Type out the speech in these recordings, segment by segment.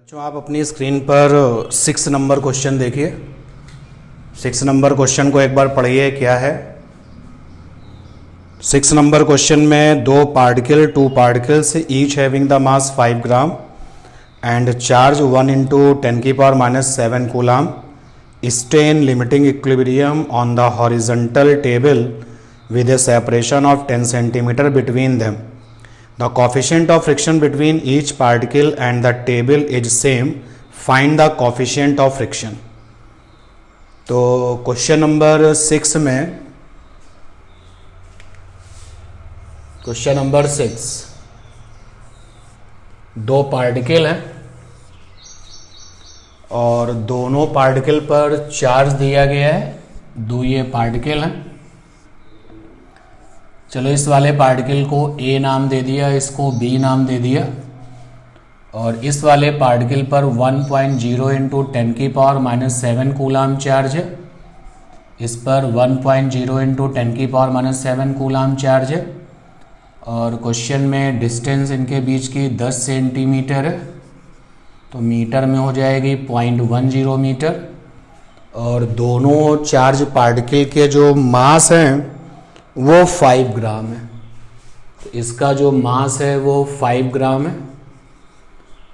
बच्चों आप अपनी स्क्रीन पर 6 नंबर क्वेश्चन देखिए। 6 नंबर क्वेश्चन को एक बार पढ़िए क्या है। 6 नंबर क्वेश्चन में two particles each having the mass 5 gram and charge 1 × 10⁻⁷ coulomb stay in limiting equilibrium on the horizontal table with a separation of 10 cm between them. The coefficient of friction between each particle and the table is same. Find the coefficient of friction. तो question number 6 में question number 6 दो particle हैं और दोनों particle पर charge दिया गया है। दो ये पार्टिकल हैं। चलो इस वाले पार्टिकल को A नाम दे दिया, इसको B नाम दे दिया और इस वाले पार्टिकल पर 1.0 × 10⁻⁷ कूलम चार्ज है। इस पर 1.0 × 10⁻⁷ कूलम चार्ज है और क्वेश्चन में डिस्टेंस इनके बीच की 10 सेंटीमीटर है, तो मीटर में हो जाएगी 0.10 मीटर। और दोनों चार्ज पार्टिकल के जो मास हैं वो 5 ग्राम है। तो इसका जो मास है वो 5 ग्राम है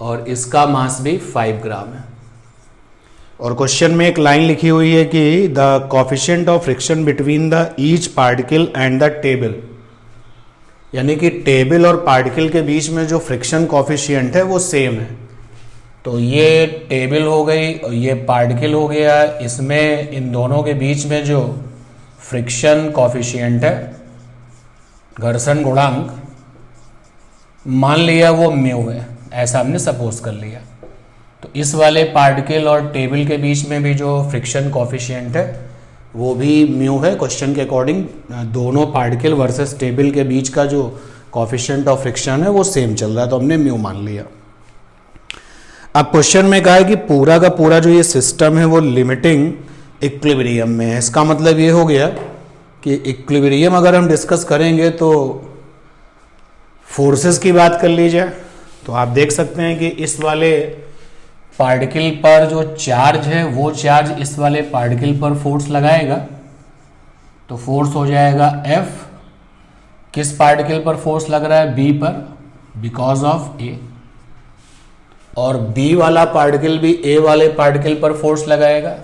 और इसका मास भी 5 ग्राम है। और क्वेश्चन में एक लाइन लिखी हुई है कि the coefficient of friction between the each particle and the table, यानी कि टेबल और पार्टिकल के बीच में जो फ्रिक्शन कोफिशिएंट है वो सेम है। तो ये टेबल हो गई और ये पार्टिकल हो गया। इसमें इन दोनों के बीच में जो फ्रिक्शन कोफिशिएंट है, घर्षण गुणांक, मान लिया वो म्यू है, ऐसा हमने सपोज कर लिया। तो इस वाले पार्टिकल और टेबल के बीच में भी जो फ्रिक्शन कोफिशिएंट है वो भी म्यू है। क्वेश्चन के अकॉर्डिंग दोनों पार्टिकल वर्सेस टेबल के बीच का जो कोफिशिएंट ऑफ फ्रिक्शन है वो सेम चल रहा है, तो हमने म्यू मान लिया। अब क्वेश्चन में कहा है कि पूरा का पूरा जो ये सिस्टम है वो लिमिटिंग इक्विलिब्रियम में है। इसका मतलब ये हो गया कि इक्विलिब्रियम अगर हम डिस्कस करेंगे तो फोर्सेस की बात कर ली जाए तो आप देख सकते हैं कि इस वाले पार्टिकल पर जो चार्ज है वो चार्ज इस वाले पार्टिकल पर फोर्स लगाएगा, तो फोर्स हो जाएगा F। किस पार्टिकल पर फोर्स लग रहा है? B पर, बिकॉज ऑफ A। और B वाला पार्टिकल भी A वाले पार्टिकल पर फोर्स लगाएगा,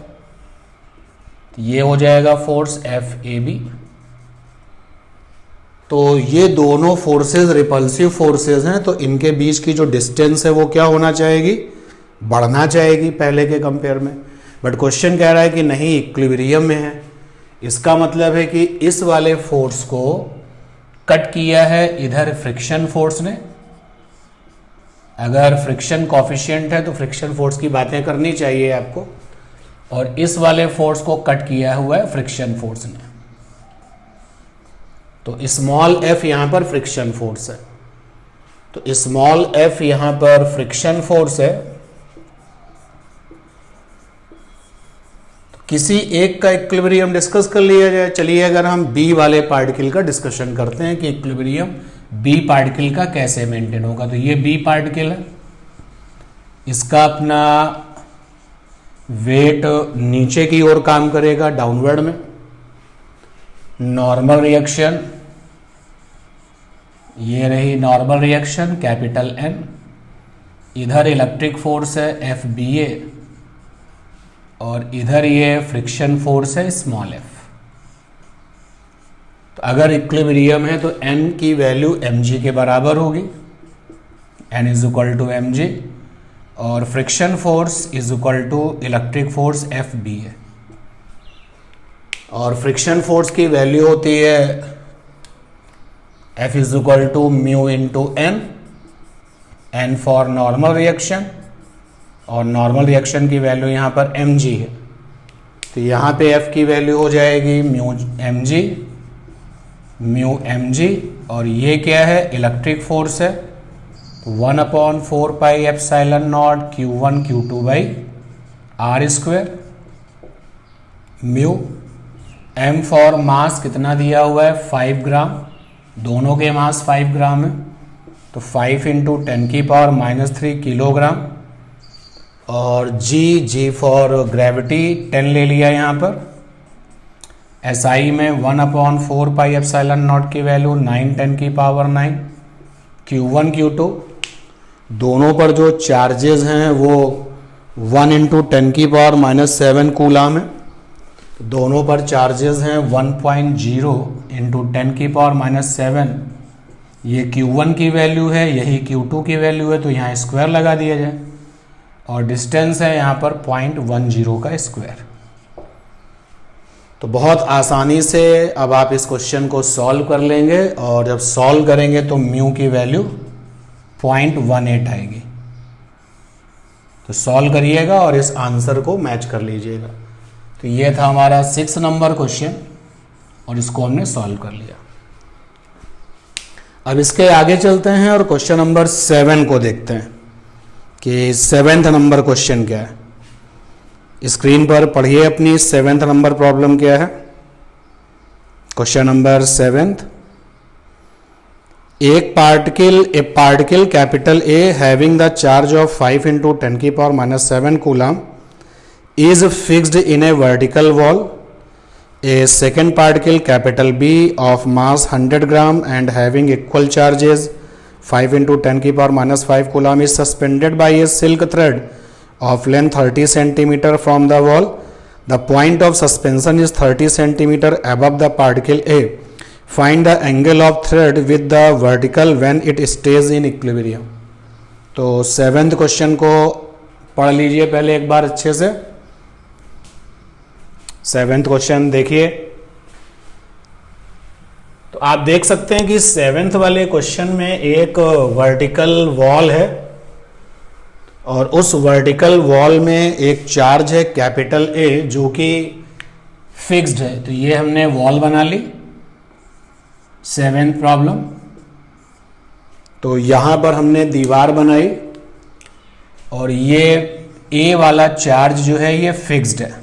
ये हो जाएगा फोर्स FAB। तो ये दोनों फोर्सेस रिपल्सिव फोर्सेस हैं, तो इनके बीच की जो डिस्टेंस है वो क्या होना चाहेगी? बढ़ना चाहेगी पहले के कंपेयर में। बट क्वेश्चन कह रहा है कि नहीं, इक्विलिब्रियम में है। इसका मतलब है कि इस वाले फोर्स को कट किया है इधर फ्रिक्शन फोर्स ने। अगर फ्रिक्शन कोफिशिएंट है तो फ्रिक्शन फोर्स की बातें करनी चाहिए आपको, और इस वाले फोर्स को कट किया हुआ है फ्रिक्शन फोर्स ने। तो स्मॉल f यहां पर फ्रिक्शन फोर्स है, तो स्मॉल f यहां पर फ्रिक्शन फोर्स है। तो किसी एक का इक्विलिब्रियम डिस्कस कर लिया जाए। चलिए अगर हम B वाले पार्टिकल का डिस्कशन करते हैं कि इक्विलिब्रियम B पार्टिकल का कैसे मेंटेन होगा। तो ये B पार्टिकल है, इसका अपना वेट नीचे की ओर काम करेगा, डाउनवर्ड में। नॉर्मल रिएक्शन, ये रही नॉर्मल रिएक्शन कैपिटल N। इधर इलेक्ट्रिक फोर्स है FBA और इधर ये फ्रिक्शन फोर्स है स्मॉल f। तो अगर इक्विलिब्रियम है तो N की वैल्यू mg के बराबर होगी, N = mg, और friction force = electric force FB है। और फ्रिक्शन फोर्स की वैल्यू होती है F = mu × N, N for normal reaction, और नॉर्मल रिएक्शन की वैल्यू यहाँ पर mg है। तो यहाँ पे F की वैल्यू हो जाएगी म्यू mg, और ये क्या है? इलेक्ट्रिक फोर्स है। 1/4πε0 Q1 Q2/r²। Mu m for मास कितना दिया हुआ है? 5 ग्राम। दोनों के मास 5 ग्राम है, तो 5 × 10⁻³ किलोग्राम और जी फॉर ग्रेविटी 10 ले लिया यहाँ पर। SI में 1/4πε0 की वैल्यू 9×10⁹ Q1 Q2 दोनों पर जो चार्जेस हैं वो 1×10⁻⁻7 कूलाम है। दोनों पर चार्जेस हैं 1.0 × 10⁻�7। ये Q1 की वैल्यू है, यही Q2 की वैल्यू है, तो यहाँ स्क्वायर लगा दिया जाए। और डिस्टेंस है यहाँ पर 0.10 का स्क्वायर। तो बहुत आसानी से अब आप इस क्वेश्चन को सॉल्व कर लेंगे, और जब सॉल्व करेंगे तो म्यू की वैल्यू 0.18 आएगी। तो सॉल्व करिएगा और इस आंसर को मैच कर लीजिएगा। तो ये था हमारा 6 नंबर क्वेश्चन, और इसको हमने सॉल्व कर लिया। अब इसके आगे चलते हैं और क्वेश्चन नंबर 7 को देखते हैं कि 7th नंबर क्वेश्चन क्या है। स्क्रीन पर पढ़िए अपनी 7th नंबर प्रॉब्लम क्या है। Question number 7, A particle capital A having the charge of 5 × 10⁻⁷ coulomb is fixed in a vertical wall. A second particle capital B of mass 100 gram and having equal charges 5 × 10⁻⁵ coulomb is suspended by a silk thread of length 30 cm from the wall. The point of suspension is 30 cm above the particle A. Find the angle of thread with the vertical when it stays in equilibrium. तो 7th question को पढ़ लीजिए पहले एक बार अच्छे से। 7th question देखिए। तो आप देख सकते हैं कि 7th वाले क्वेश्चन में एक वर्टिकल वॉल है, और उस वर्टिकल वॉल में एक चार्ज है कैपिटल A जो कि फिक्स्ड है। तो ये हमने वॉल बना ली 7th प्रॉब्लम। तो यहां पर हमने दीवार बनाई, और ये A वाला चार्ज जो है ये फिक्स्ड है।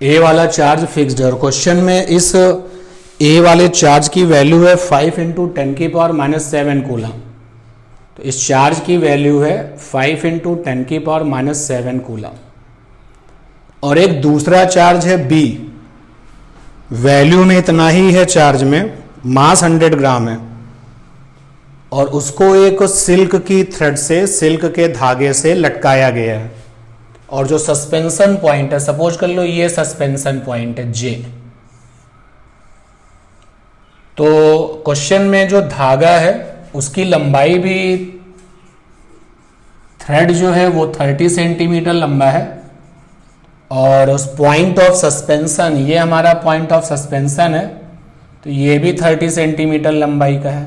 A वाला चार्ज फिक्स्ड है, और क्वेश्चन में इस A वाले चार्ज की वैल्यू है 5 × 10⁻⁷ कूलम। तो इस चार्ज की वैल्यू है 5 × 10⁻⁷ कूलम। और एक दूसरा चार्ज है B, वैल्यू में इतना ही है, चार्ज में मास 100 ग्राम है, और उसको एक सिल्क की थ्रेड से, सिल्क के धागे से लटकाया गया है। और जो सस्पेंशन पॉइंट है, सपोज कर लो ये सस्पेंशन पॉइंट है J। तो क्वेश्चन में जो धागा है उसकी लंबाई भी, थ्रेड जो है वो 30 सेंटीमीटर लंबा है, और उस पॉइंट ऑफ सस्पेंशन, ये हमारा पॉइंट ऑफ सस्पेंशन है, तो ये भी 30 सेंटीमीटर लंबाई का है।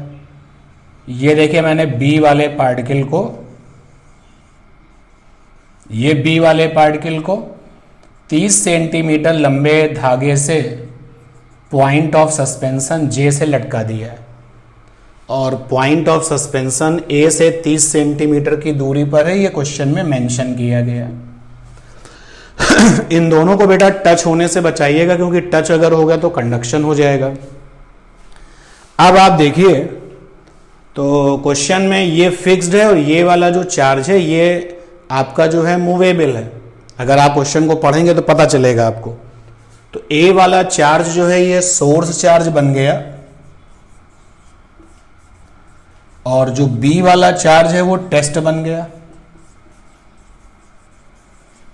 ये देखिए मैंने B वाले पार्टिकल को, ये B वाले पार्टिकल को 30 सेंटीमीटर लंबे धागे से पॉइंट ऑफ सस्पेंशन J से लटका दिया है, और पॉइंट ऑफ सस्पेंशन A से 30 सेंटीमीटर की दूरी पर है, ये क्वेश्चन में मेंशन किया गया है। इन दोनों को बेटा टच होने से बचाइएगा, क्योंकि टच अगर होगा तो कंडक्शन हो जाएगा। अब आप देखिए, तो क्वेश्चन में ये फिक्स्ड है, और ये वाला जो चार्ज है ये आपका जो है मूवेबल है। अगर आप क्वेश्चन को पढ़ेंगे तो पता चलेगा आपको। तो A वाला चार्ज जो है ये सोर्स चार्ज बन गया, और जो B वाला चार्ज है वो टेस्ट बन गया।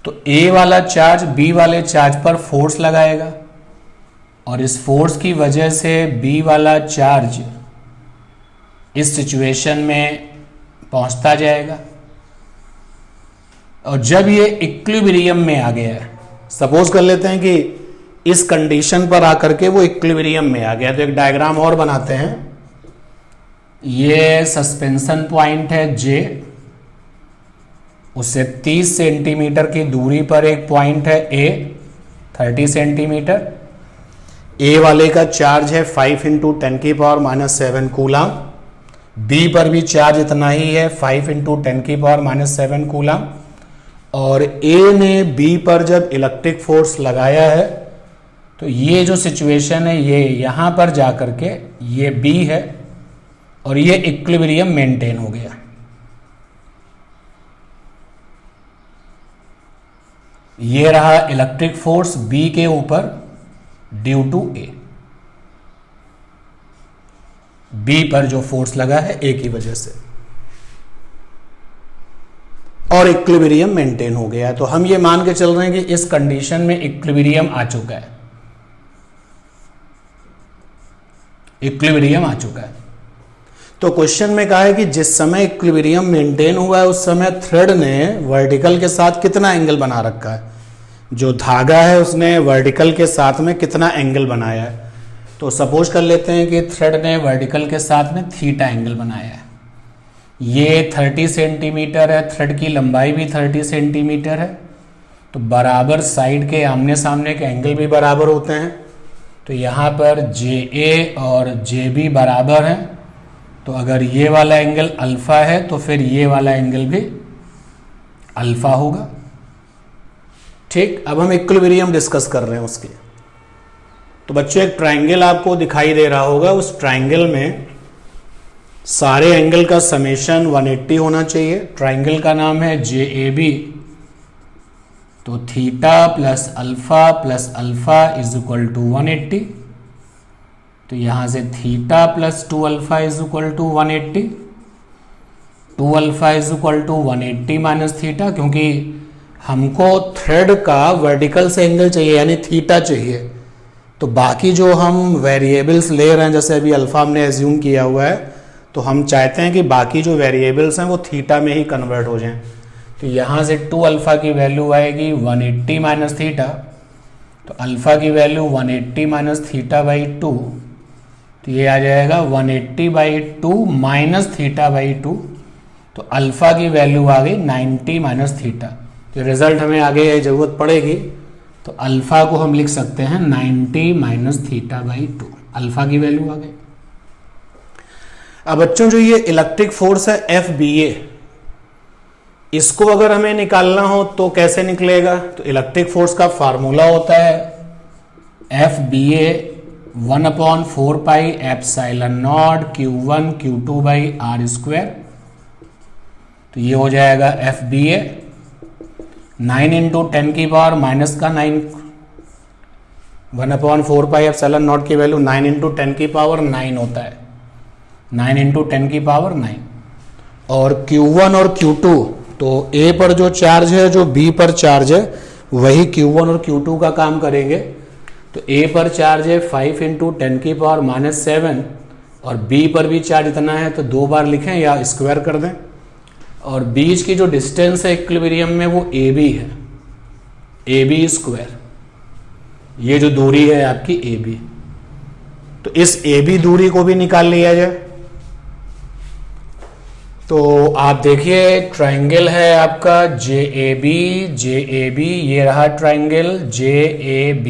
तो A वाला चार्ज B वाले चार्ज पर फोर्स लगाएगा, और इस फोर्स की वजह से B वाला चार्ज इस सिचुएशन में पहुंचता जाएगा। और जब ये इक्विलिब्रियम में आ गया है, सपोज कर लेते हैं कि इस कंडीशन पर आकर के वो इक्विलिब्रियम में आ गया, तो एक डायग्राम और बनाते हैं। ये सस्पेंशन पॉइंट है J, उससे 30 सेंटीमीटर की दूरी पर एक पॉइंट है A 30 सेंटीमीटर। A वाले का चार्ज है 5 × 10⁻⁷ कूलम। B पर भी चार्ज इतना ही है 5 × 10⁻⁷ कूलम। और A ने B पर जब इलेक्ट्रिक फोर्स लगाया है, तो ये जो सिचुएशन है ये यहां पर जाकर के ये B है, और ये इक्विलिब्रियम मेंटेन हो गया। ये रहा इलेक्ट्रिक फोर्स बी के ऊपर ड्यू टू ए, बी पर जो फोर्स लगा है ए की वजह से, और इक्विलिब्रियम मेंटेन हो गया है। तो हम ये मान के चल रहे हैं कि इस कंडीशन में इक्विलिब्रियम आ चुका है, इक्विलिब्रियम आ चुका है। तो क्वेश्चन में कहा है कि जिस समय इक्विलिब्रियम मेंटेन हुआ है उस समय थ्रेड ने वर्टिकल के साथ कितना एंगल बना रखा है, जो धागा है उसने वर्टिकल के साथ में कितना एंगल बनाया है। तो सपोज कर लेते हैं कि थ्रेड ने वर्टिकल के साथ में थीटा एंगल बनाया है। ये 30 सेंटीमीटर है, थ्रेड की लंबाई भी 30 सेंटीमीटर है। तो बराबर साइड के आमने सामने के एंगल भी बराबर होते हैं। तो यहाँ पर JA और JB बराबर हैं। तो अगर ये वाला एंगल अल्फा है तो फिर ये वाला एंगल भी अल्फा होगा। ठीक, अब हम इक्विलिब्रियम डिस्कस कर रहे हैं उसके। तो बच्चों एक ट्राइंगल आपको दिखाई दे रहा होगा, उस ट्राइंगल में सारे एंगल का समेशन 180 होना चाहिए। ट्राइंगल का नाम है JAB। तो theta plus alpha is equal to 180। तो यहां से theta plus 2 alpha is equal to 180। 2 alpha is equal to 180 minus theta, क्योंकि हमको थ्रेड का वर्टिकल से एंगल चाहिए यानी थीटा चाहिए। तो बाकी जो हम वेरिएबल्स ले रहे हैं, जैसे अभी अल्फा हमने एज्यूम किया हुआ है, तो हम चाहते हैं कि बाकी जो वेरिएबल्स हैं वो थीटा में ही कन्वर्ट हो जाएं। तो यहाँ से 2 अल्फा की वैल्यू आएगी 180 माइनस थीटा। तो अल्फा की वैल्यू 180 माइनस थीटा बाई 2। तो ये आ जाएगा 180 बाई 2 माइनस थीटा बाई 2। तो अल्फा की वैल्यू आ गई 90 माइनस थीटा। तो रिजल्ट हमें आगे जरूरत पड़ेगी। तो अल्फा को हम लिख सकते हैं 90 माइनस थीटा बाई 2। अल्फा की वैल्यू आ गई। अब बच्चों जो ये इलेक्ट्रिक फोर्स है FBA, इसको अगर हमें निकालना हो तो कैसे निकलेगा? तो इलेक्ट्रिक फोर्स का फार्मूला होता है FBA 1/4 pi epsilon not Q1 Q2 by R square. तो ये हो जाएगा FBA 9 इंटू 10 की पावर माइनस का 9, 1/4 पाई एप्सिलॉन नॉट की वैल्यू 9 इंटू 10 की पावर 9 होता है, 9 इंटू 10 की पावर 9। और Q1 और Q2, तो A पर जो चार्ज है, जो B पर चार्ज है, वही Q1 और Q2 का काम करेंगे। तो A पर चार्ज है 5 इंटू 10 की पावर माइनस 7, और B पर भी चार्ज इतना है, तो 2 बार लिखें या स्क्वायर कर दें। और बीच की जो डिस्टेंस है इक्विलिब्रियम में वो AB है, AB स्क्वायर। ये जो दूरी है आपकी AB, तो इस AB दूरी को भी निकाल लिया जाए। तो आप देखिए ट्राइंगल है आपका JAB, ये रहा ट्राइंगल JAB।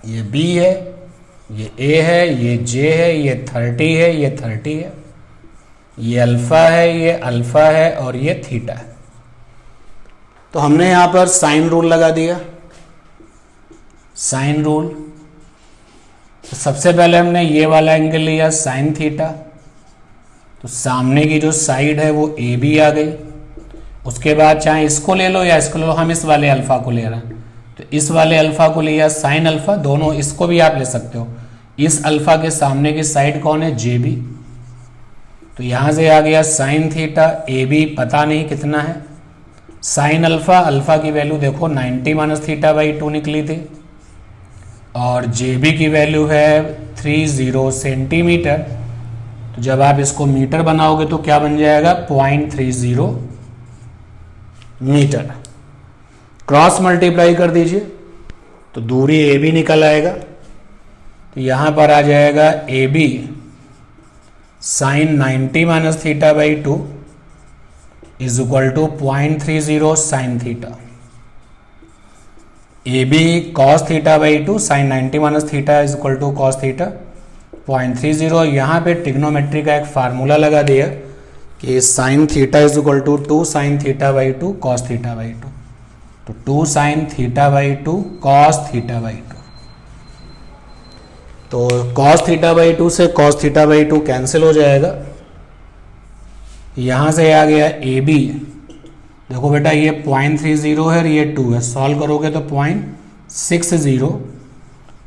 ये B है, ये A है, ये J है, ये 30 है, ये 30 है, ये अल्फा है, ये अल्फा है, और ये थीटा है। तो हमने यहां पर साइन रूल लगा दिया। साइन रूल, तो सबसे पहले हमने ये वाला एंगल लिया साइन थीटा। तो सामने की जो साइड है वो AB आ गई। उसके बाद चाहे इसको ले लो या इसको ले लो, हम इस वाले अल्फा को ले रहे हैं, तो इस वाले अल्फा को लिया साइन अल्फा। दोनों, इसको भी आप ले सकते हो। इस अल्फा के सामने की साइड कौन है? JB। तो यहां से आ गया साइन थीटा, AB पता नहीं कितना है, साइन अल्फा, अल्फा की वैल्यू देखो 90 माइनस थीटा बाई 2 निकली थी, और JB की वैल्यू है 30 सेंटीमीटर। तो जब आप इसको मीटर बनाओगे तो क्या बन जाएगा? 0.30 मीटर। क्रॉस मल्टीप्लाई कर दीजिए तो दूरी AB निकल आएगा। तो यहां पर आ जाएगा AB sine 90 minus theta by 2 is equal to 0.30 sine theta. AB cos theta by 2 sine 90 minus theta is equal to cos theta 0.30। यहाँ पे ट्रिग्नोमेट्री का एक फार्मूला लगा दिया कि sine theta is equal to 2 sine theta by 2 cos theta by 2। तो 2 sine theta by 2 cos theta by 2। तो cos theta by 2 से कॉस थीटा बाई 2 कैंसिल हो जाएगा। यहां से आ गया AB देखो बेटा ये 0.30 है और ये 2 है, सॉल्व करोगे तो 0.60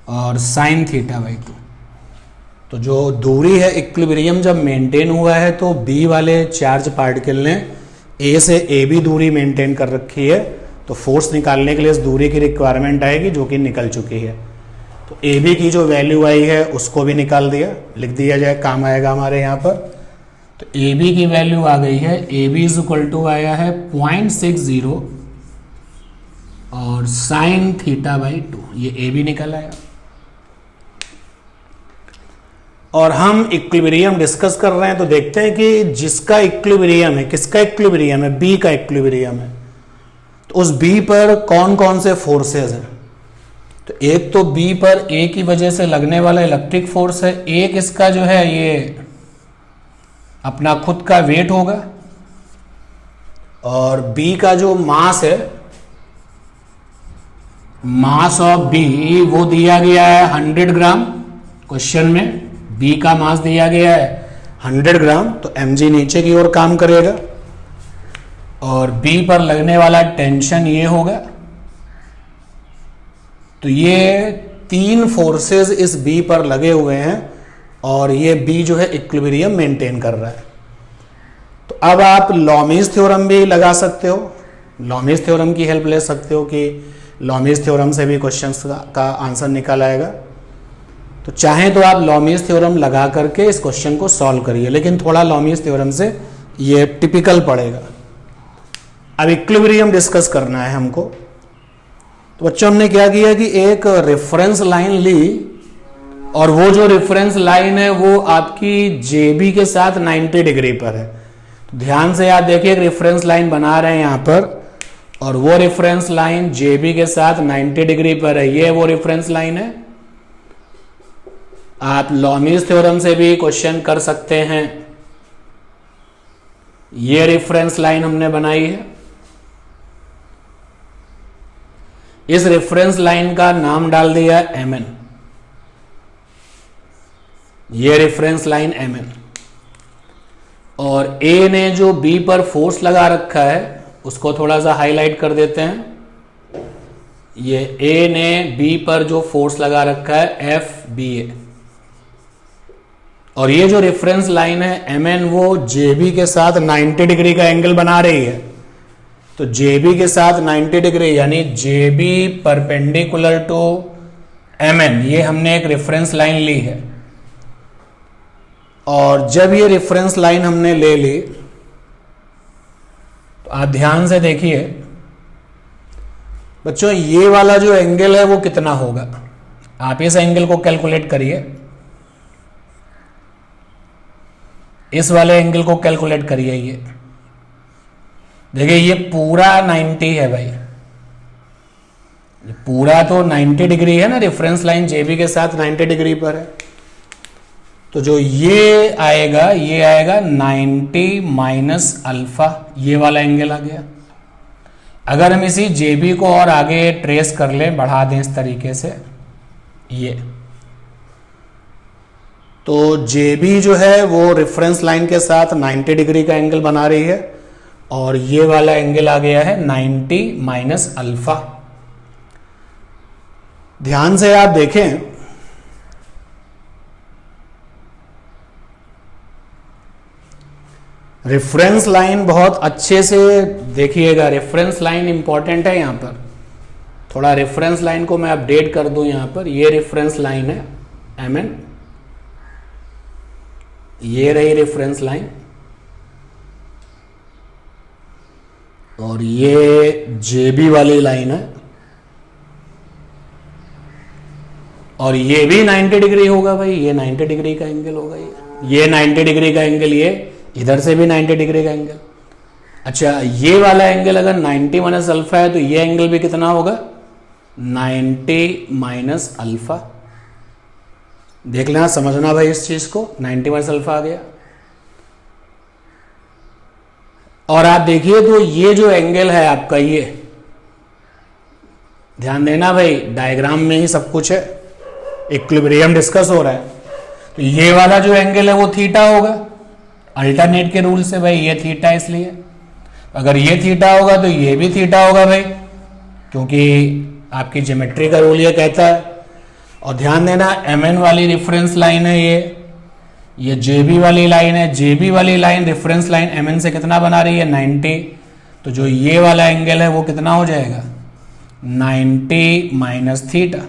और साइन थीटा बाई 2। तो जो दूरी है इक्विलिब्रियम जब मेंटेन हुआ है तो बी वाले चार्ज पार्टिकल ने ए से ए बी दूरी मेंटेन कर रखी है, तो फोर्स निकालने के लिए इस दूरी की रिक्वायरमेंट आएगी जो कि निकल चुकी है। तो ए बी की जो वैल्यू आई है उसको भी निकाल दिया, लिख दिया जाए, काम आएगा हमारे यहाँ पर। तो ए बी की वैल्यू आ गई है, A B is equal to आया है 0.60 और साइन थीटा बाई 2, ये ए बी निकल आया। और हम इक्विलिब्रियम डिस्कस कर रहे हैं तो देखते हैं कि जिसका इक्विलिब्रियम है, किसका इक्विलिब्रियम है, बी का इक्विलिब्रियम है, तो उस बी पर कौन कौन से फोर्सेस हैं। तो एक तो बी पर ए की वजह से लगने वाला इलेक्ट्रिक फोर्स है, एक इसका जो है ये अपना खुद का वेट होगा, और बी का जो मास है, मास ऑफ बी वो दिया गया है 100 ग्राम। क्वेश्चन में बी का मास दिया गया है 100 ग्राम, तो mg नीचे की ओर काम करेगा और बी पर लगने वाला टेंशन ये होगा। तो ये 3 फोर्सेस इस बी पर लगे हुए हैं और ये बी जो है इक्विलिब्रियम मेंटेन कर रहा है। तो अब आप लॉमीज थ्योरम भी लगा सकते हो, लॉमीज थ्योरम की हेल्प ले सकते हो कि लॉमीज थ्योरम से भी क्वेश्चंस का आंसर निकल आएगा। तो चाहें तो आप लॉमीज थ्योरम लगा करके इस क्वेश्चन को सॉल्व करिए, लेकिन थोड़ा लॉमीज थ्योरम से ये टिपिकल पड़ेगा। अब इक्विलिब्रियम डिस्कस करना है हमको। तो बच्चों हमने क्या किया कि एक रेफरेंस लाइन ली और वो जो रेफरेंस लाइन है वो आपकी जेबी के साथ 90 डिग्री पर है। तो ध्यान से आप देखिए, एक रेफरेंस लाइन बना रहे हैं यहां पर और वो रेफरेंस लाइन जेबी के साथ 90 डिग्री पर है, ये वो रेफरेंस लाइन है। आप लॉमीज थ्योरम से भी क्वेश्चन कर सकते हैं। ये रेफरेंस लाइन हमने बनाई है, इस रेफरेंस लाइन का नाम डाल दिया mn, ये रेफरेंस लाइन mn। और A ने जो B पर फोर्स लगा रखा है उसको थोड़ा सा हाईलाइट कर देते हैं। ये A ने B पर जो फोर्स लगा रखा है FBA, और ये जो रेफरेंस लाइन है mn वो JB के साथ 90 डिग्री का एंगल बना रही है। तो JB के साथ 90 डिग्री यानी JB परपेंडिकुलर टू mn, ये हमने एक रेफरेंस लाइन ली है। और जब ये रेफरेंस लाइन हमने ले ली तो आप ध्यान से देखिए बच्चों, ये वाला जो एंगल है वो कितना होगा, आप इस एंगल को कैलकुलेट करिए, इस वाले एंगल को कैलकुलेट करिए। ये देखिए ये पूरा 90 है भाई, ये पूरा तो 90 डिग्री है ना, रेफरेंस लाइन जेबी के साथ 90 डिग्री पर है। तो जो ये आएगा 90 माइनस अल्फा, ये वाला एंगल आ गया। अगर हम इसी जेबी को और आगे ट्रेस कर लें, बढ़ा दें इस तरीके से, ये तो JB जो है वो रेफरेंस लाइन के साथ 90 डिग्री का एंगल बना रही है और ये वाला एंगल आ गया है 90 माइनस अल्फा। ध्यान से आप देखें, रेफरेंस लाइन बहुत अच्छे से देखिएगा, रेफरेंस लाइन इंपॉर्टेंट है। यहां पर थोड़ा रेफरेंस लाइन को मैं अपडेट कर दूं, यहां पर ये रेफरेंस लाइन है mn, ये रही रेफरेंस लाइन, और ये JB वाली लाइन है, और ये भी 90 डिग्री होगा भाई, ये 90 डिग्री का एंगल होगा, ये 90 डिग्री का एंगल, ये इधर से भी 90 डिग्री का एंगल। अच्छा, ये वाला एंगल अगर 90 माइनस अल्फा है तो ये एंगल भी कितना होगा, 90 माइनस अल्फा। देख लेना, समझना भाई इस चीज को, 90 माइनस अल्फा आ गया। और आप देखिए तो ये जो एंगल है आपका, ये ध्यान देना भाई, डायग्राम में ही सब कुछ है, इक्विलिब्रियम डिस्कस हो रहा है। तो ये वाला जो एंगल है वो थीटा होगा, अल्टरनेट के रूल से भाई, ये थीटा इसलिए। अगर ये थीटा होगा तो ये भी थीटा होगा भाई, क्योंकि आपकी ज्योमेट्री का रूल ये कहता है। और ध्यान देना mn वाली रेफरेंस लाइन है ये JB वाली लाइन है। JB वाली लाइन रेफरेंस लाइन mn से कितना बना रही है 90, तो जो ये वाला एंगल है वो कितना हो जाएगा 90 माइनस थीटा।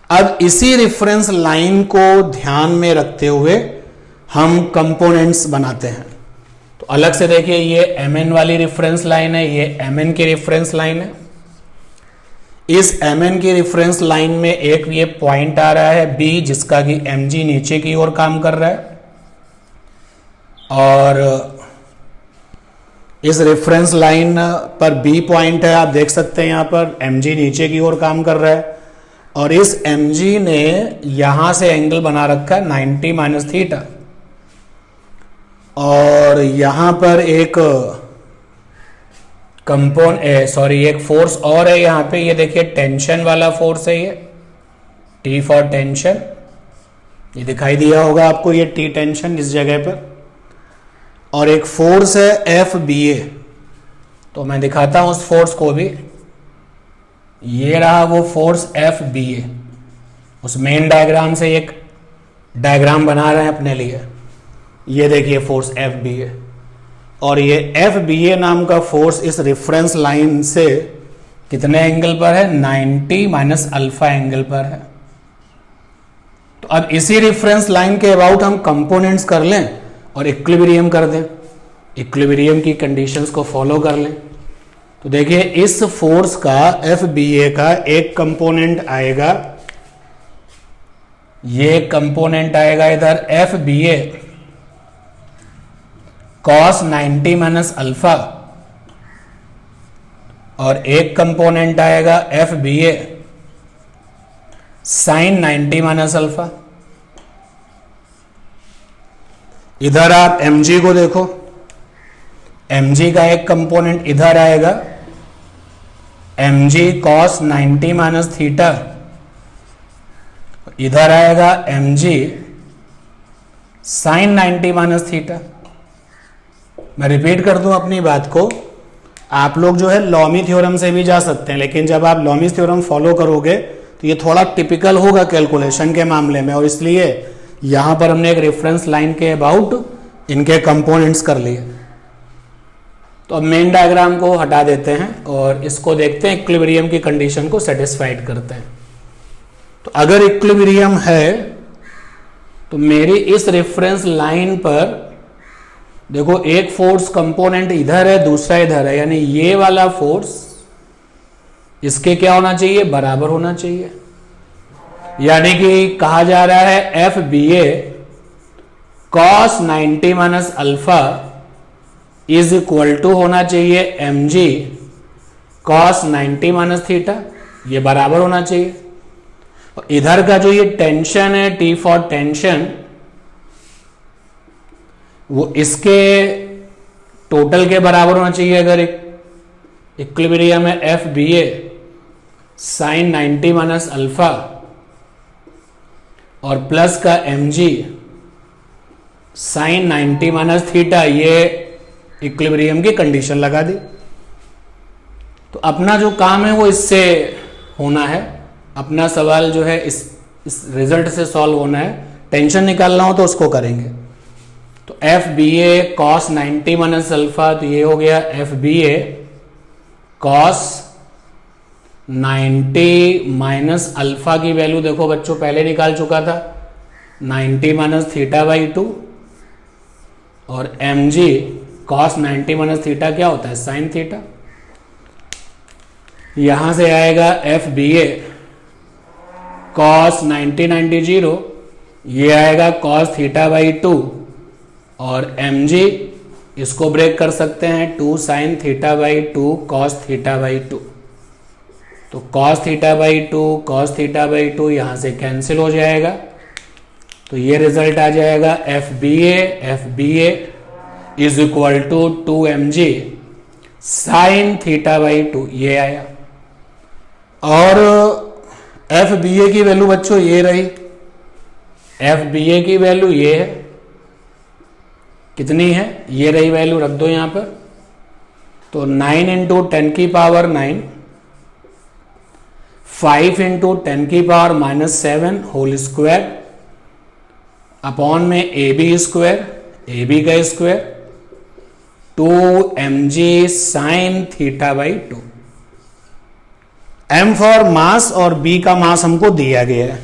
अब इसी रेफरेंस लाइन को ध्यान में रखते हुए हम कंपोनेंट्स बनाते हैं। तो अलग से देखिए, ये mn वाली रेफरेंस लाइन है, ये mn की रेफरेंस लाइन है। इस mn की रेफरेंस लाइन में एक ये पॉइंट आ रहा है B, जिसका कि mg नीचे की ओर काम कर रहा है, और इस रेफरेंस लाइन पर B पॉइंट है, आप देख सकते हैं यहां पर mg नीचे की ओर काम कर रहा है, और इस mg ने यहां से एंगल बना रखा है 90 माइनस थीटा। और यहां पर एक एक फोर्स और है यहां पे, ये देखिए टेंशन वाला फोर्स है, ये T फॉर टेंशन, ये दिखाई दिया होगा आपको, ये T टेंशन इस जगह पर। और एक फोर्स है FBA, तो मैं दिखाता हूं उस फोर्स को भी। ये रहा वो फोर्स FBA, उस मेन डायग्राम से एक डायग्राम बना रहे हैं अपने लिए। ये देखिए फोर्स FBA, और ये FBA नाम का फोर्स इस रेफरेंस लाइन से कितने एंगल पर है 90 माइनस अल्फा एंगल पर है। तो अब इसी रेफरेंस लाइन के अबाउट हम कंपोनेंट्स कर लें और इक्विलिब्रियम कर दें, इक्विलिब्रियम की कंडीशंस को फॉलो कर लें। तो देखिए इस फोर्स का FBA का एक कंपोनेंट आएगा, ये कंपोनेंट आएगा इधर FBA cos 90 माइनस अल्फा, और एक कंपोनेंट आएगा FBA sin 90 माइनस अल्फा। इधर आप mg को देखो, mg का एक कंपोनेंट इधर आएगा mg cos 90 माइनस थीटा, इधर आएगा mg sin 90 माइनस थीटा। मैं रिपीट कर दूं अपनी बात को, आप लोग जो है लॉमी थ्योरम से भी जा सकते हैं, लेकिन जब आप लॉमी थ्योरम फॉलो करोगे तो ये थोड़ा टिपिकल होगा कैलकुलेशन के मामले में, और इसलिए यहां पर हमने एक रेफरेंस लाइन के अबाउट इनके कंपोनेंट्स कर लिए। तो अब मेन डायग्राम को हटा देते हैं और इसको देखते हैं, इक्विलिब्रियम की कंडीशन को सेटिस्फाइड करते हैं। तो अगर इक्विलिब्रियम है तो मेरी इस रेफरेंस लाइन पर देखो एक फोर्स कंपोनेंट इधर है, दूसरा इधर है, यानी ये वाला फोर्स इसके क्या होना चाहिए बराबर होना चाहिए। यानी कि कहा जा रहा है FBA cos 90 minus alpha is equal to होना चाहिए mg cos 90 माइनस थीटा, ये बराबर होना चाहिए। और इधर का जो ये टेंशन है T फॉर टेंशन, वो इसके टोटल के बराबर होना चाहिए। अगर इक्विलिब्रियम है FBA sin 90 माइनस अल्फा और प्लस का mg sin 90 माइनस थीटा, ये इक्विलिब्रियम की कंडीशन लगा दी। तो अपना जो काम है वो इससे होना है, अपना सवाल जो है इस रिजल्ट से सॉल्व होना है। टेंशन निकालना हो तो उसको करेंगे। तो FBA cos 90 माइनस अल्फा, तो ये हो गया FBA cos 90 माइनस अल्फा की वैल्यू देखो बच्चों पहले निकाल चुका था 90 माइनस थीटा बाई 2, और mg cos 90 माइनस थीटा क्या होता है साइन थीटा। यहां से आएगा FBA cos 90 ये आएगा cos थीटा बाई 2, और mg इसको ब्रेक कर सकते हैं 2 sine theta by 2 cos theta by 2। तो cos theta by 2 cos theta by 2 यहां से कैंसिल हो जाएगा, तो ये रिजल्ट आ जाएगा FBA is equal to 2mg sine theta by 2, ये आया। और FBA की वैल्यू बच्चों ये रही, FBA की वैल्यू ये है, कितनी है ये रही वैल्यू, रख दो यहां पर तो 9 इंटू 10 की पावर 9, 5 इंटू 10 की पावर -7 होल स्क्वायर अपॉन में A B square, A B का square 2mg sine theta by 2। m for mass और b का मास हमको दिया गया है,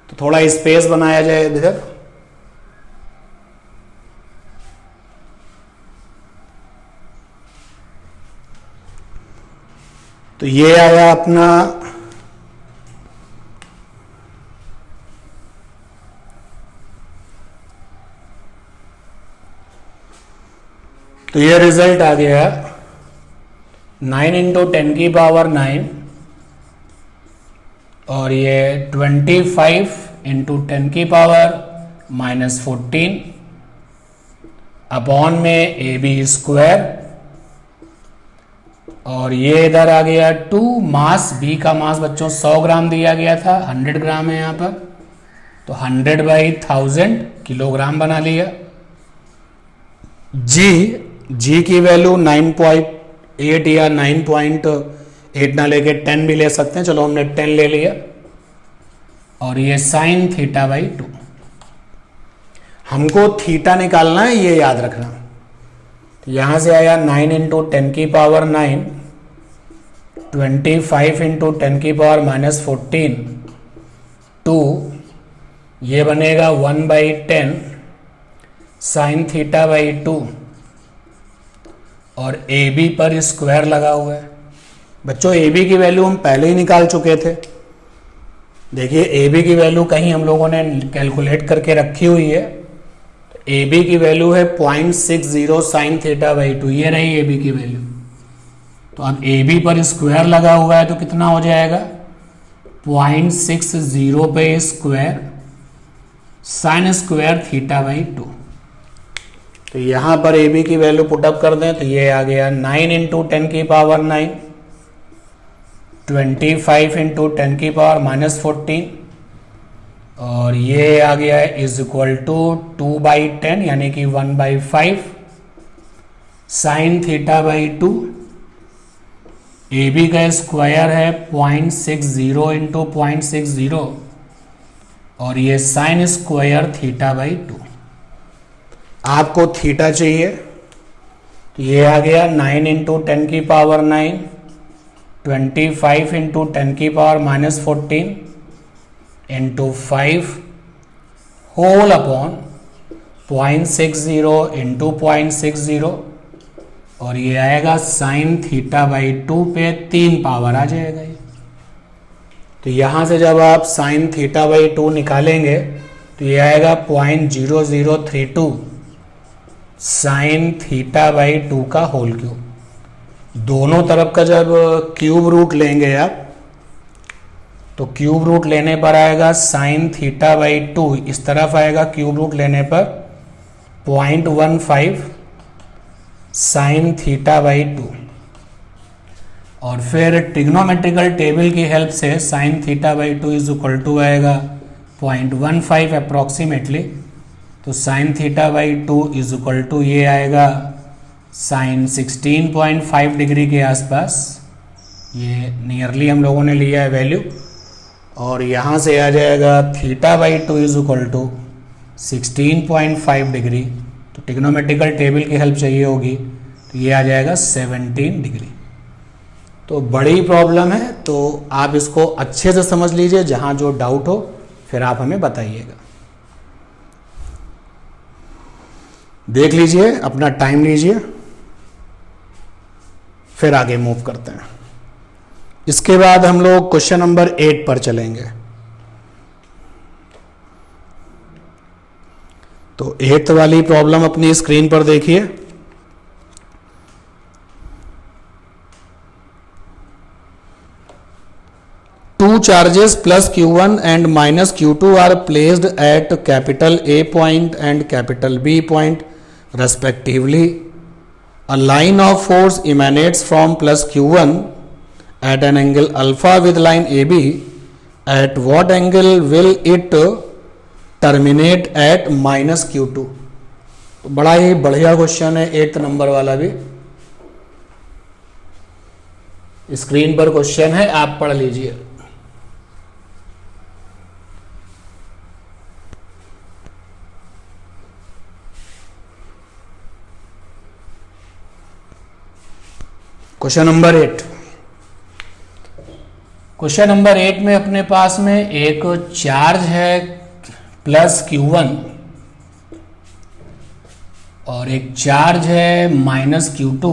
तो थोड़ा स्पेस बनाया जाए इधर। तो ये आया अपना तो ये रिजल्ट आ गया 9 इंटू 10 की पावर 9 और ये 25 इंटू 10 की पावर -14 अपॉन में ए बी स्क्वायर, और ये इधर आ गया 2 मास, बी का मास बच्चों 100 ग्राम दिया गया था, 100 ग्राम है यहाँ पर, तो 100/1000 किलोग्राम बना लिया। जी की वैल्यू 9.8 या 9.8 ना लेके 10 भी ले सकते हैं, चलो हमने 10 ले लिया। और ये साइन थीटा बाई 2, हमको थीटा निकालना है, ये याद रखना। तो यहां से आया 9 इंटू 10 की पावर 9, 25 इंटू 10 की पावर -14, 2, ये बनेगा 1/10 साइन थीटा बाई 2, और ए बी पर स्क्वायर लगा हुआ है। बच्चों ए बी की वैल्यू हम पहले ही निकाल चुके थे, देखिए ए बी की वैल्यू कहीं हम लोगों ने कैलकुलेट करके रखी हुई है। तो ए बी की वैल्यू है 0.60 साइन थीटा बाई 2, ये रही ए बी की वैल्यू। तो अब ए बी पर स्क्वायर लगा हुआ है तो कितना हो जाएगा 0.60 पे square sine square theta by 2। तो यहां पर ए बी की वैल्यू पुटअप कर दें तो ये आ गया 9 इंटू 10 की पावर 9, 25 इंटू 10 की पावर -14, और ये आ गया इज इक्वल टू 2/10 यानी कि 1/5 sine theta by 2। A B का स्क्वायर है 0.60 इंटू 0.60, और ये साइन स्क्वायर थीटा बाई 2। आपको थीटा चाहिए तो ये आ गया 9 इंटू 10 की पावर 9, 25 इंटू 10 की power -14 into 5 whole upon 0.60 into 0.60, और ये आएगा साइन थीटा बाई 2 पे 3 पावर आ जाएगा ये। तो यहां से जब आप साइन थीटा बाई 2 निकालेंगे तो ये आएगा 0.0032 साइन थीटा बाई 2 का होल क्यूब। दोनों तरफ का जब क्यूब रूट लेंगे आप तो क्यूब रूट लेने पर आएगा साइन थीटा बाई 2, इस तरफ आएगा क्यूब रूट लेने पर 0.15 साइन थीटा बाई 2, और फिर ट्रिग्नोमेट्रिकल टेबल की हेल्प से sine theta by 2 is equal to आएगा 0.15 अप्रॉक्सीमेटली। तो sine theta by 2 is equal to ये आएगा साइन 16.5 डिग्री के आसपास, ये नियरली हम लोगों ने लिया है वैल्यू, और यहाँ से आ जाएगा theta by 2 is equal to 16.5 degree. तो ट्रिग्नोमेट्रिकल टेबल की हेल्प चाहिए होगी तो ये आ जाएगा 17 डिग्री। तो बड़ी प्रॉब्लम है, तो आप इसको अच्छे से समझ लीजिए, जहाँ जो डाउट हो फिर आप हमें बताइएगा। देख लीजिए, अपना टाइम लीजिए, फिर आगे मूव करते हैं। इसके बाद हम लोग क्वेश्चन नंबर 8 पर चलेंगे। तो 8th वाली प्रॉब्लम अपनी स्क्रीन पर देखिए। Two charges plus Q1 and minus Q2 are placed at capital A point and capital B point respectively. A line of force emanates from plus Q1 at an angle alpha with line AB. At what angle will it terminate at minus Q2? तो बड़ा ही बढ़िया question है 8th number वाला भी। Screen पर question है, आप पढ़ लीजिए। Question number 8। क्वेश्चन नंबर 8 में अपने पास में एक चार्ज है प्लस Q1 और एक चार्ज है माइनस Q2,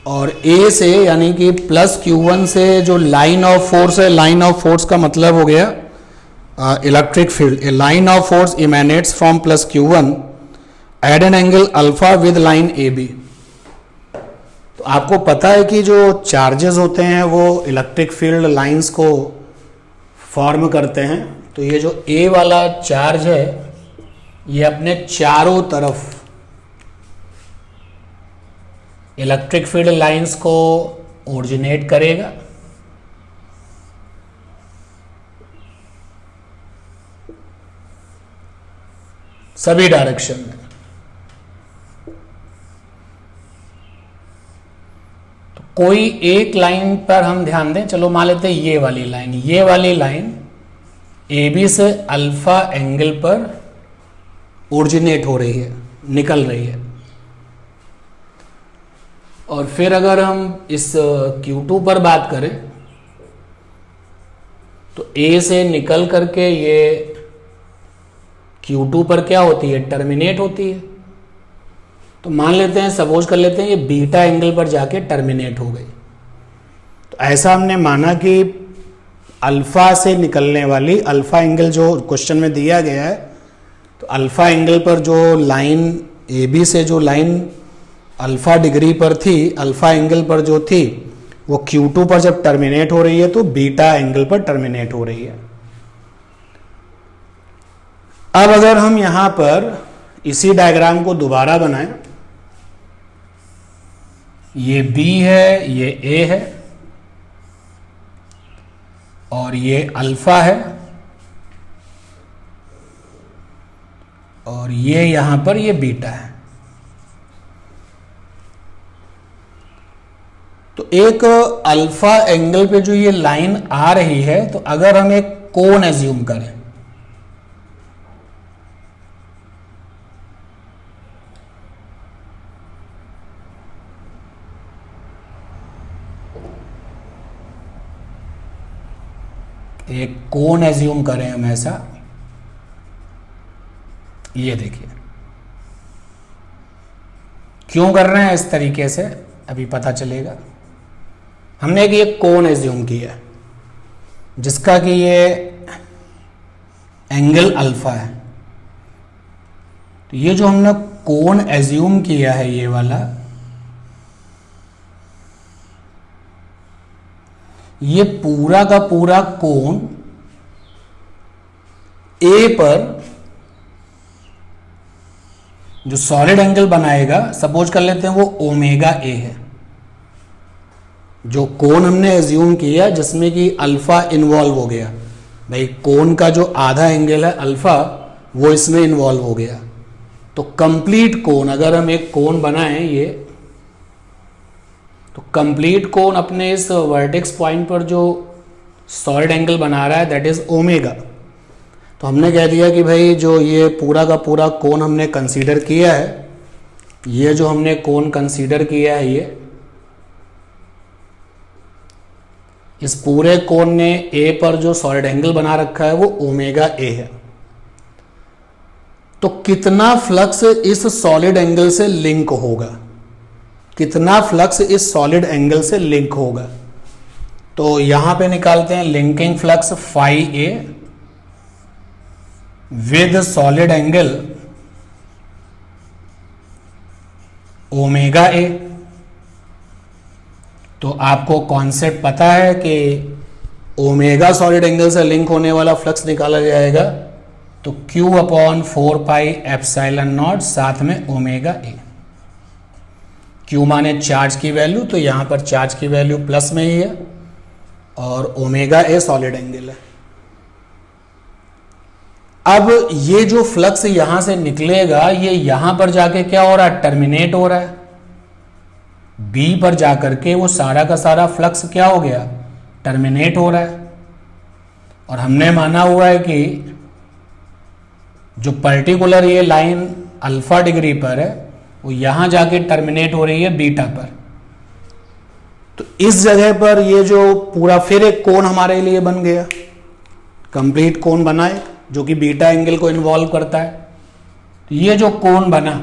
और A से यानी कि प्लस Q1 से जो लाइन ऑफ फोर्स है, लाइन ऑफ फोर्स का मतलब हो गया electric field. A line of force emanates from plus Q1 at an angle alpha with line AB। तो आपको पता है कि जो चार्जेस होते हैं वो इलेक्ट्रिक फील्ड लाइंस को फॉर्म करते हैं। तो ये जो A वाला चार्ज है ये अपने चारों तरफ इलेक्ट्रिक फील्ड लाइंस को ओरिजिनेट करेगा। सभी डायरेक्शन में। तो कोई एक लाइन पर हम ध्यान दें, चलो मान लेते हैं ये वाली लाइन, ये वाली लाइन AB से अल्फा एंगल पर ओरिजिनेट हो रही है, निकल रही है। और फिर अगर हम इस Q2 पर बात करें तो A से निकल करके ये Q2 पर क्या होती है, टर्मिनेट होती है। तो मान लेते हैं, सपोज कर लेते हैं ये बीटा एंगल पर जाके टर्मिनेट हो गई। तो ऐसा हमने माना कि अल्फा से निकलने वाली, अल्फा एंगल जो क्वेश्चन में दिया गया है, तो अल्फा एंगल पर जो लाइन AB से जो लाइन अल्फा डिग्री पर थी, अल्फा एंगल पर जो थी, वो Q2 पर जब टर्मिनेट हो रही है तो बीटा एंगल पर टर्मिनेट हो रही है। अब अगर हम यहां पर इसी डायग्राम को दोबारा बनाएं, ये B है, ये A है और ये अल्फा है, और ये यहां पर ये बीटा है। तो एक अल्फा एंगल पे जो ये लाइन आ रही है, तो अगर हम एक कोण एज्यूम करें, एक कोण एज्यूम करें हम ऐसा, ये देखिए क्यों कर रहे हैं इस तरीके से अभी पता चलेगा। हमने एक ये कोण एज्यूम किया जिसका कि ये एंगल अल्फा है। तो ये जो हमने कोण एज्यूम किया है ये वाला, ये पूरा का पूरा कोण A पर जो सॉलिड एंगल बनाएगा, सपोज कर लेते हैं वो ओमेगा A है। जो कोण हमने एज्यूम किया जिसमें कि अल्फा इन्वॉल्व हो गया, भाई कोण का जो आधा एंगल है अल्फा वो इसमें इन्वॉल्व हो गया। तो कंप्लीट कोण, अगर हम एक कोण बनाएं ये, तो कंप्लीट कोण अपने इस वर्टेक्स पॉइंट पर जो सॉलिड एंगल बना रहा है दैट इज ओमेगा। तो हमने कह दिया कि भाई जो ये पूरा का पूरा कोण हमने कंसीडर किया है, ये जो हमने कोण कंसीडर किया है, ये इस पूरे कोण ने A पर जो सॉलिड एंगल बना रखा है वो ओमेगा A है। तो कितना फ्लक्स इस सॉलिड एंगल से लिंक होगा, कितना फ्लक्स इस सॉलिड एंगल से लिंक होगा। तो यहां पे निकालते हैं linking flux phi A with solid angle omega A। तो आपको कॉन्सेप्ट पता है कि ओमेगा सॉलिड एंगल से लिंक होने वाला फ्लक्स निकाला जाएगा, तो Q upon 4 pi epsilon naught साथ में ओमेगा A। Q माने चार्ज की वैल्यू, तो यहां पर चार्ज की वैल्यू प्लस में ही है, और ओमेगा A सॉलिड एंगल है। अब ये जो फ्लक्स यहां से निकलेगा ये यहां पर जाके क्या हो रहा है, टर्मिनेट हो रहा है। बी पर जाकर के वो सारा का सारा फ्लक्स क्या हो गया, टर्मिनेट हो रहा है। और हमने माना हुआ है कि जो पर्टिकुलर ये लाइन अल्फा डिग्री पर है वो यहां जाके टर्मिनेट हो रही है बीटा पर। तो इस जगह पर ये जो पूरा फिर एक कोण हमारे लिए बन गया, कंप्लीट कोण बना है जो कि बीटा एंगल को इन्वॉल्व करता है। तो ये जो कोण बना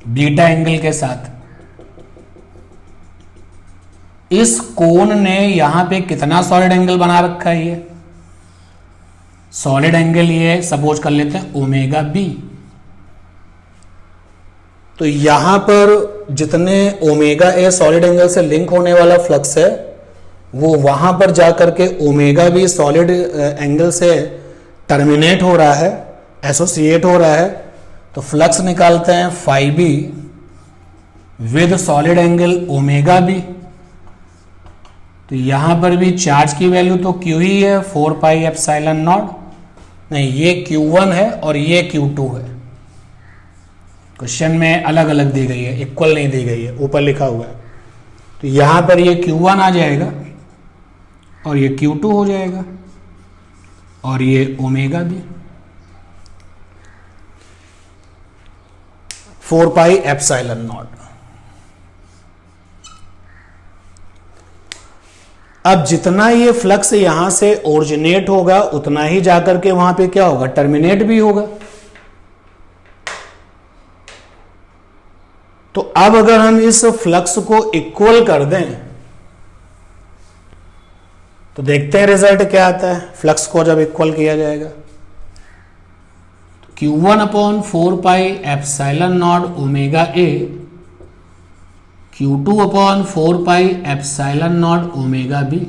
बीटा एंगल के साथ, इस कोण ने यहां पे कितना सॉलिड एंगल बना रखा है, ये सॉलिड एंगल ये सपोज कर लेते हैं ओमेगा बी। तो यहां पर जितने ओमेगा ए सॉलिड एंगल से लिंक होने वाला फ्लक्स है वो वहां पर जाकर के ओमेगा बी सॉलिड एंगल से टर्मिनेट हो रहा है, एसोसिएट हो रहा है। तो फ्लक्स निकालते हैं phi B with solid angle omega B. तो यहां पर भी चार्ज की वैल्यू तो क्यू ही है, 4 पाई एप्सिलॉन नॉट, नहीं ये Q1 है और ये Q2 है। क्वेश्चन में अलग अलग दी गई है, इक्वल नहीं दी गई है, ऊपर लिखा हुआ है। तो यहां पर ये Q1 आ जाएगा और ये Q2 हो जाएगा और ये ओमेगा भी 4 पाई एप्सिलॉन नॉट। अब जितना ये फ्लक्स यहां से ओरिजिनेट होगा उतना ही जाकर के वहां पे क्या होगा, टर्मिनेट भी होगा। तो अब अगर हम इस फ्लक्स को इक्वल कर दें तो देखते हैं रिजल्ट क्या आता है। फ्लक्स को जब इक्वल किया जाएगा तो Q1 upon 4 pi epsilon naught omega A, Q2 upon 4 pi epsilon naught omega B.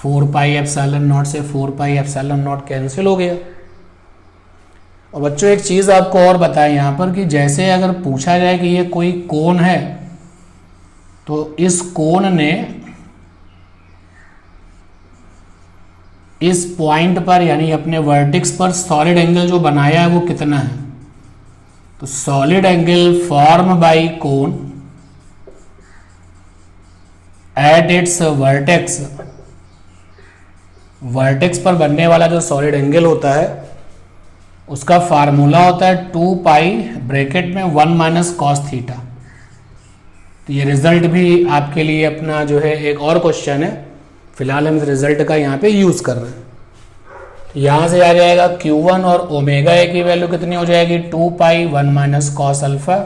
4 pi epsilon naught से 4 पाई एप्सिलॉन नॉट कैंसिल हो गया। और बच्चों एक चीज आपको और बताएं यहां पर कि जैसे अगर पूछा जाए कि ये कोई कोण है तो इस कोण ने इस पॉइंट पर यानी अपने वर्टेक्स पर सॉलिड एंगल जो बनाया है वो कितना है। तो सॉलिड एंगल फॉर्म बाय कोण एट इट्स वर्टेक्स, वर्टेक्स पर बनने वाला जो सॉलिड एंगल होता है उसका फार्मूला होता है 2 पाई ब्रैकेट में 1 माइनस कॉस थीटा। तो ये रिजल्ट भी आपके लिए अपना जो है एक और क्वेश्चन है, फिलहाल हम इस रिजल्ट का यहाँ पे यूज कर रहे हैं। तो यहाँ से आ जाएगा Q1 और ओमेगा ए की वैल्यू कितनी हो जाएगी, 2 पाई 1 माइनस कॉस अल्फा,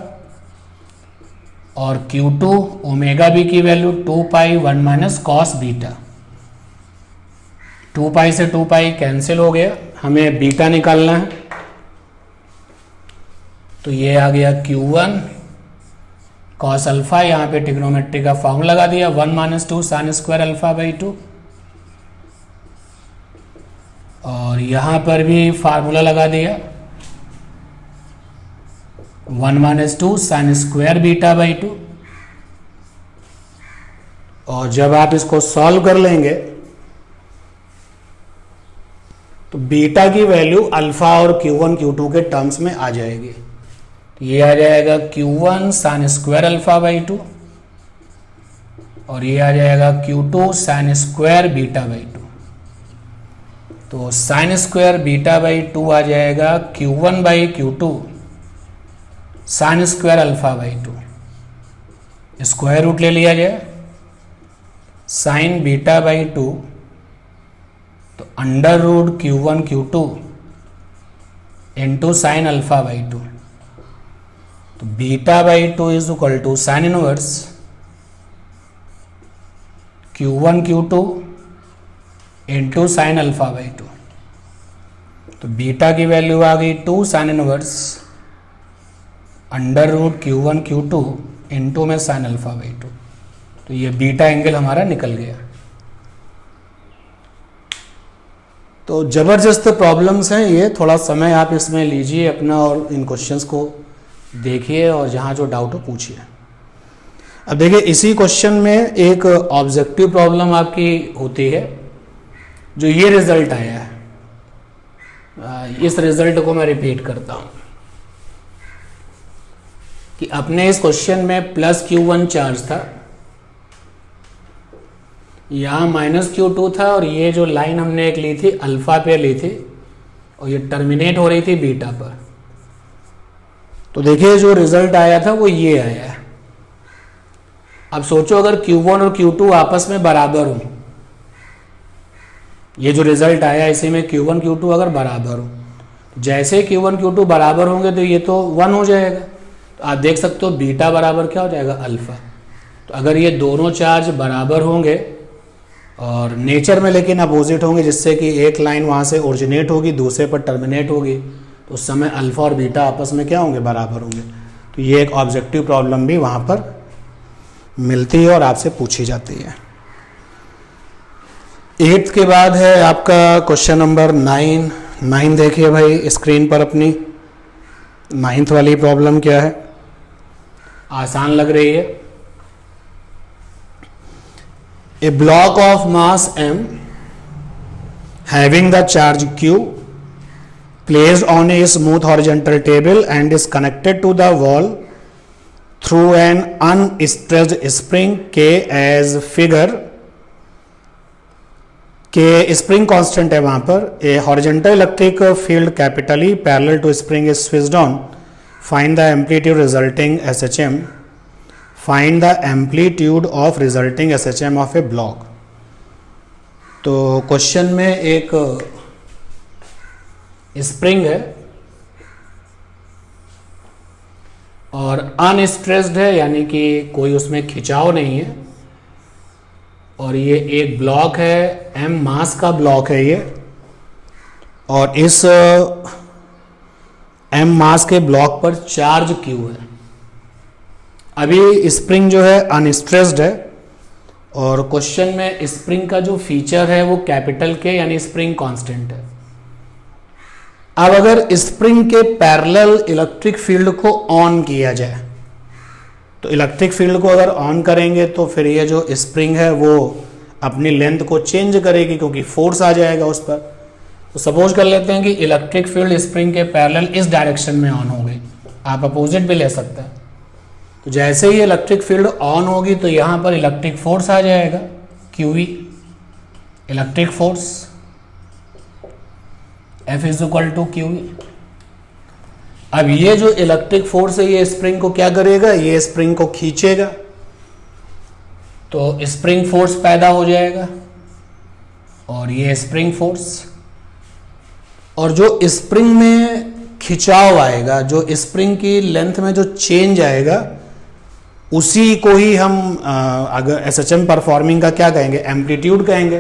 और Q2 ओमेगा बी की वैल्यू 2 पाई 1 माइनस कॉस बीटा। 2 पाई से 2 पाई कैंसिल हो गया, हमें बीटा निकालना है। तो ये आ गया Q1 कॉस अल्फा, यहाँ पे ट्रिग्नोमेट्री का फॉर्मूला लगा दिया 1 minus 2 sign square alpha by 2, और यहाँ पर भी फार्मूला लगा दिया 1 minus 2 sign square beta by 2। और जब आप इसको सॉल्व कर लेंगे तो बीटा की वैल्यू अल्फा और Q1 Q2 के टर्म्स में आ जाएगी। ये आ जाएगा Q1 sign square alpha by 2 और ये आ जाएगा Q2 sine square beta by 2। तो साइन स्क्वायर बीटा बाई 2 आ जाएगा Q1 by Q2 sine square alpha by 2, square root ले लिया जाए साइन बीटा बाई 2, तो under root Q1 Q2 into sine alpha by 2। तो beta by 2 is equal to sine inverse Q1 Q2 into sine alpha by 2। तो beta की value आ गई 2 sine inverse under root Q1 Q2 into में sign alpha by 2। तो ये beta angle हमारा निकल गया। तो ज़बरदस्त प्रॉब्लम्स हैं ये, थोड़ा समय आप इसमें लीजिए अपना और इन क्वेश्चंस को देखिए और जहाँ जो डाउट हो पूछिए। अब देखिए इसी क्वेश्चन में एक ऑब्जेक्टिव प्रॉब्लम आपकी होती है, जो ये रिजल्ट आया है। इस रिजल्ट को मैं रिपीट करता हूँ। कि अपने इस क्वेश्चन में प्लस Q1 चार्ज था, यहाँ माइनस Q2 था, और ये जो लाइन हमने एक ली थी अल्फा पे ली थी, और ये टर्मिनेट हो रही थी बीटा पर। तो देखिए जो रिजल्ट आया था वो ये आया है। अब सोचो अगर Q1 और Q2 आपस में बराबर हो, ये जो रिजल्ट आया इसी में Q1 Q2 अगर बराबर हो, जैसे Q1 Q2 बराबर होंगे तो ये तो 1 हो जाएगा। तो आप देख सकते हो बीटा बराबर क्या हो जाएगा, अल्फा। तो अगर ये दोनों चार्ज बराबर होंगे और नेचर में लेकिन अपोजिट होंगे, जिससे कि एक लाइन वहाँ से ओरिजिनेट होगी दूसरे पर टर्मिनेट होगी, तो उस समय अल्फा और बीटा आपस में क्या होंगे, बराबर होंगे। तो ये एक ऑब्जेक्टिव प्रॉब्लम भी वहाँ पर मिलती है और आपसे पूछी जाती है। 8th के बाद है आपका क्वेश्चन नंबर 9 देखिए भाई स्क्रीन पर अपनी 9th वाली प्रॉब्लम क्या है, आसान लग रही है। A block of mass m having the charge q placed on a smooth horizontal table and is connected to the wall through an unstressed spring k as figure k spring constant है वहां पर। a horizontal electric field capital E parallel to spring is switched on, find the amplitude resulting SHM, find the amplitude of resulting SHM of A block. तो question में एक spring है और unstressed है, यानी कि कोई उसमें खिंचाव नहीं है, और ये एक ब्लॉक है, m मास का ब्लॉक है ये, और इस m मास के ब्लॉक पर चार्ज q है। अभी स्प्रिंग जो है अनस्ट्रेस्ड है, और क्वेश्चन में स्प्रिंग का जो फीचर है वो कैपिटल के यानी स्प्रिंग कांस्टेंट है। अब अगर स्प्रिंग के पैरेलल इलेक्ट्रिक फील्ड को ऑन किया जाए, तो इलेक्ट्रिक फील्ड को अगर ऑन करेंगे तो फिर ये जो स्प्रिंग है वो अपनी लेंथ को चेंज करेगी, क्योंकि फोर्स आ जाएगा उस पर। तो सपोज कर लेते हैं कि इलेक्ट्रिक फील्ड स्प्रिंग के पैरेलल इस डायरेक्शन में ऑन हो गई, आप अपोजिट भी ले सकते हैं। तो जैसे ही इलेक्ट्रिक फील्ड ऑन होगी तो यहाँ पर इलेक्ट्रिक फोर्स आ जाएगा QE, electric force F = QE। अब ये जो इलेक्ट्रिक फोर्स है ये स्प्रिंग को क्या करेगा, ये स्प्रिंग को खींचेगा, तो स्प्रिंग फोर्स पैदा हो जाएगा, और ये स्प्रिंग फोर्स, और जो स्प्रिंग में खिंचाव आएगा, जो स्प्रिंग की लेंथ में जो चेंज आएगा, उसी को ही हम अगर SHM परफॉर्मिंग का क्या कहेंगे, एम्पलीट्यूड कहेंगे।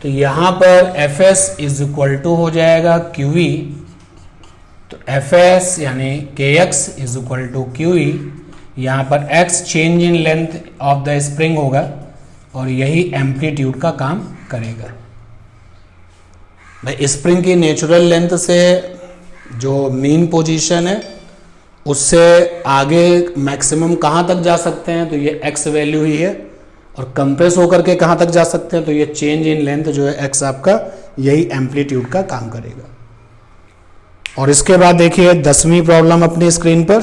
तो यहाँ पर Fs = हो जाएगा QE, तो Fs यानी Kx = QE, यहाँ पर x change in length of the spring होगा, और यही एम्पलीट्यूड का काम करेगा। भाई स्प्रिंग की नेचुरल लेंथ से जो मीन पोजीशन है उससे आगे मैक्सिमम कहाँ तक जा सकते हैं, तो ये x वैल्यू ही है, और कंप्रेस होकर के कहाँ तक जा सकते हैं, तो ये चेंज इन लेंथ जो है x आपका, यही एम्पलीट्यूड का काम करेगा। और इसके बाद देखिए 10वीं प्रॉब्लम अपनी स्क्रीन पर।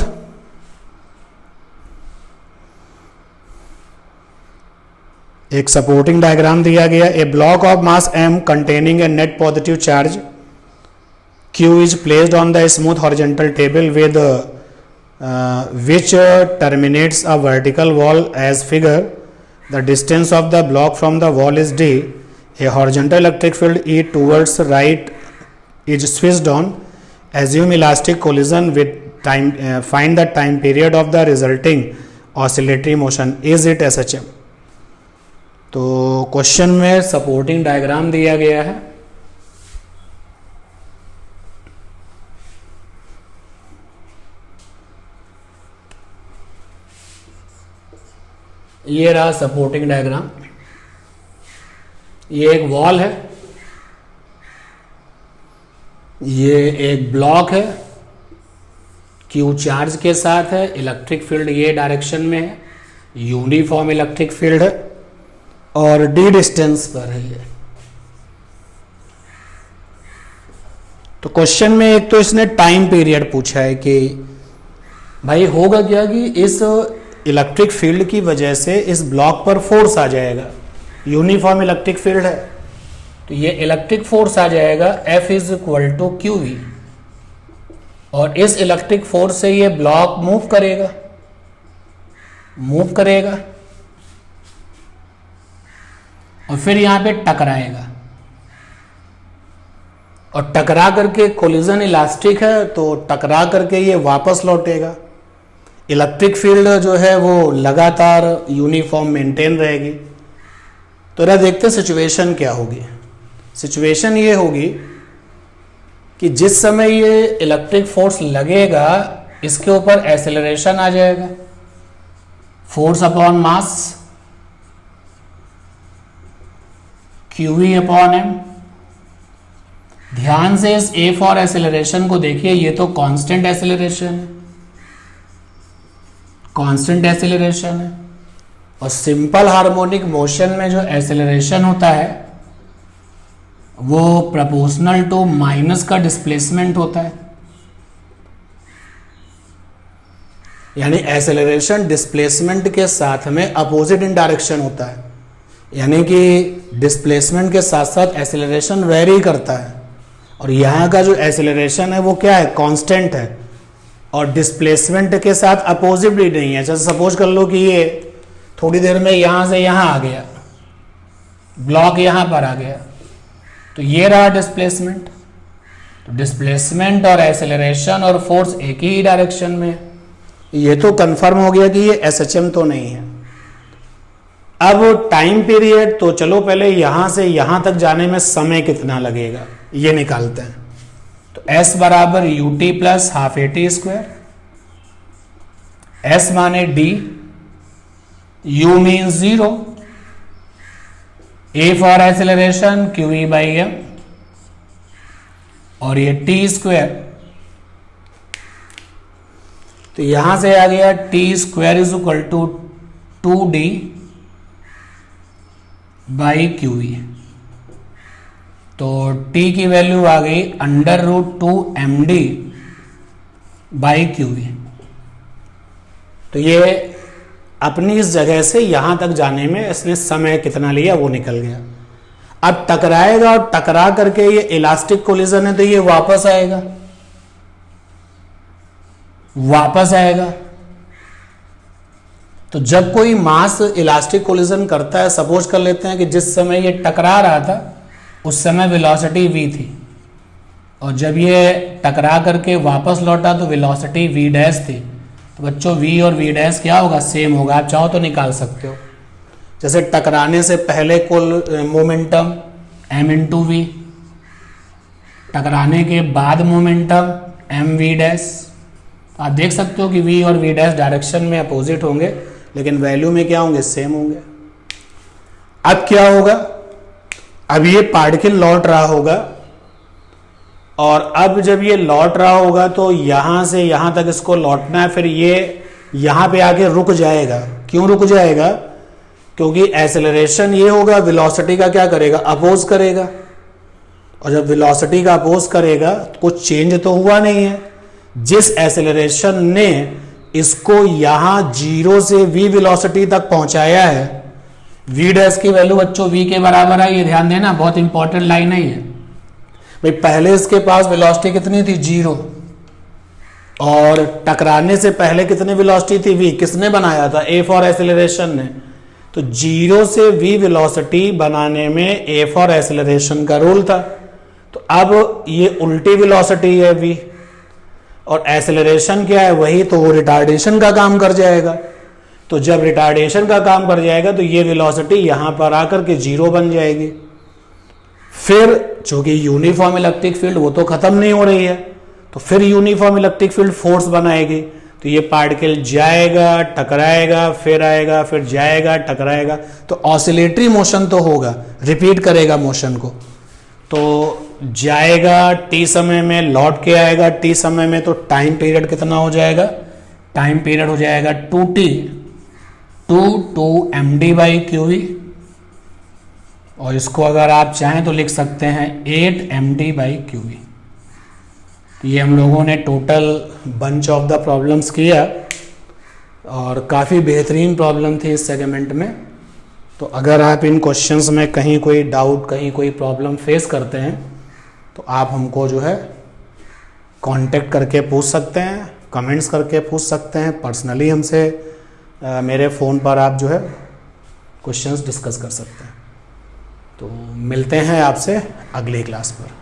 एक सपोर्टिंग डायग्राम दिया गया, a block of mass m containing a net positive charge q is placed on the smooth horizontal table with which terminates a vertical wall as figure. The distance of the block from the wall is d. A horizontal electric field E towards right is switched on. Assume elastic collision with time. Find the time period of the resulting oscillatory motion. Is it SHM? तो question में supporting diagram दिया गया है, ये रहा supporting diagram. ये एक wall है, ये एक ब्लॉक है, Q चार्ज के साथ है, इलेक्ट्रिक फील्ड ये डायरेक्शन में है, यूनिफॉर्म इलेक्ट्रिक फील्ड है, और d डिस्टेंस पर है ये। तो क्वेश्चन में एक तो इसने टाइम पीरियड पूछा है कि भाई होगा क्या कि इस इलेक्ट्रिक फील्ड की वजह से इस ब्लॉक पर फोर्स आ जाएगा, यूनिफॉर्म इलेक्ट्रिक फील्ड है, तो ये इलेक्ट्रिक फोर्स आ जाएगा F is equal to Q V, और इस इलेक्ट्रिक फोर्स से ये ब्लॉक मूव करेगा और फिर यहां पे टकराएगा, और टकरा करके कोलिजन इलास्टिक है तो टकरा करके ये वापस लौटेगा। इलेक्ट्रिक फील्ड जो है वो लगातार यूनिफॉर्म मेंटेन रहेगी। तो जरा देखते सिचुएशन क्या होगी। सिचुएशन ये होगी कि जिस समय ये इलेक्ट्रिक फोर्स लगेगा इसके ऊपर एक्सेलरेशन आ जाएगा, force upon mass QV upon m। ध्यान से इस A फॉर एक्सेलरेशन को देखिए, ये तो कांस्टेंट एक्सेलरेशन है, और सिंपल हार्मोनिक मोशन में जो एक्सेलरेशन होता है वो प्रोपोर्शनल टू माइनस का डिस्प्लेसमेंट होता है, यानी एक्सेलरेशन डिस्प्लेसमेंट के साथ में अपोजिट इन डायरेक्शन होता है, यानी कि डिस्प्लेसमेंट के साथ साथ एक्सेलरेशन वेरी करता है, और यहाँ का जो एक्सेलरेशन है वो क्या है, कांस्टेंट है, और डिस्प्लेसमेंट के साथ अपोजिट भी नहीं है। जैसे सपोज कर लो कि ये थोड़ी देर में यहाँ से यहाँ आ गया, ब्लॉक यहाँ पर आ गया, तो ये रहा डिस्प्लेसमेंट। तो डिस्प्लेसमेंट और एक्सेलरेशन और फोर्स एक ही डायरेक्शन में, ये तो कंफर्म हो गया कि ये SHM तो नहीं है। अब टाइम पीरियड, तो चलो पहले यहां से यहां तक जाने में समय कितना लगेगा ये निकालते हैं। तो S बराबर ut plus half AT square, S माने D, U means 0, A for acceleration QE by m, और ये T स्क्वायर, तो यहां से आ गया T square is equal to 2D by QE। तो T की वैल्यू आ गई √2md बाई QE। तो ये अपनी इस जगह से यहां तक जाने में इसने समय कितना लिया वो निकल गया। अब टकराएगा, और टकरा करके ये इलास्टिक कोलिजन है तो ये वापस आएगा। तो जब कोई मास इलास्टिक कोलिजन करता है, सपोज कर लेते हैं कि जिस समय ये टकरा रहा था उस समय वेलोसिटी v थी, और जब ये टकरा करके वापस लौटा तो वेलोसिटी v डैश थी। तो बच्चों v और v डैश क्या होगा, सेम होगा। आप चाहो तो निकाल सकते हो। जैसे टकराने से पहले कुल मोमेंटम m इंटू वी, टकराने के बाद मोमेंटम m v डैश। आप देख सकते हो कि v और v डैश डायरेक्शन में अपोजिट होंगे, लेकिन वैल्यू में क्या होंगे, सेम होंगे। अब क्या होगा, अब ये पार्टिकल लौट रहा होगा, और अब जब ये लौट रहा होगा तो यहां से यहां तक इसको लौटना है, फिर ये यहां पे आके रुक जाएगा। क्यों रुक जाएगा, क्योंकि एक्सेलरेशन ये होगा, वेलोसिटी का क्या करेगा, अपोज करेगा, और जब वेलोसिटी का अपोज करेगा तो कुछ चेंज तो हुआ नहीं है। जिस एक्सेलरेशन ने इसको यहां 0 से v वेलोसिटी तक पहुंचाया है, v डैश की वैल्यू बच्चों v के बराबर है। ये ध्यान देना, बहुत इंपॉर्टेंट लाइन है ये भाई। पहले इसके पास वेलोसिटी कितनी थी, 0, और टकराने से पहले कितनी वेलोसिटी थी, v। किसने बनाया था, a फॉर एक्सेलरेशन ने। तो 0 से v वेलोसिटी बनाने में a फॉर एक्सेलरेशन का रोल था। तो अब ये उल्टी वेलोसिटी है v, और एक्सेलरेशन क्या है, वही, तो वो रिटार्डेशन का काम कर जाएगा। तो जब रिटार्डेशन का काम कर जाएगा तो ये वेलोसिटी यहां पर आकर के 0 बन जाएगी। फिर चूंकि यूनिफॉर्म इलेक्ट्रिक फील्ड वो तो खत्म नहीं हो रही है, तो फिर यूनिफॉर्म इलेक्ट्रिक फील्ड फोर्स बनाएगी। तो ये पार्टिकल जाएगा, टकराएगा, फिर आएगा, फिर जाएगा, टकराएगा, तो ऑसिलेटरी मोशन तो होगा, रिपीट करेगा मोशन को। तो जाएगा t समय में, लौट के आएगा t समय में, तो टाइम पीरियड कितना हो जाएगा, टाइम पीरियड हो जाएगा 2t, 2md बाई QV, और इसको अगर आप चाहें तो लिख सकते हैं 8md बाई QV। ये हम लोगों ने total bunch of the problems किया और काफ़ी बेहतरीन प्रॉब्लम थी इस सेगमेंट में। तो अगर आप इन क्वेश्चंस में कहीं कोई डाउट, कहीं कोई प्रॉब्लम फेस करते हैं तो आप हमको जो है कांटेक्ट करके पूछ सकते हैं, कमेंट्स करके पूछ सकते हैं, पर्सनली हमसे मेरे फ़ोन पर आप जो है क्वेश्चंस डिस्कस कर सकते हैं। तो मिलते हैं आपसे अगली क्लास पर।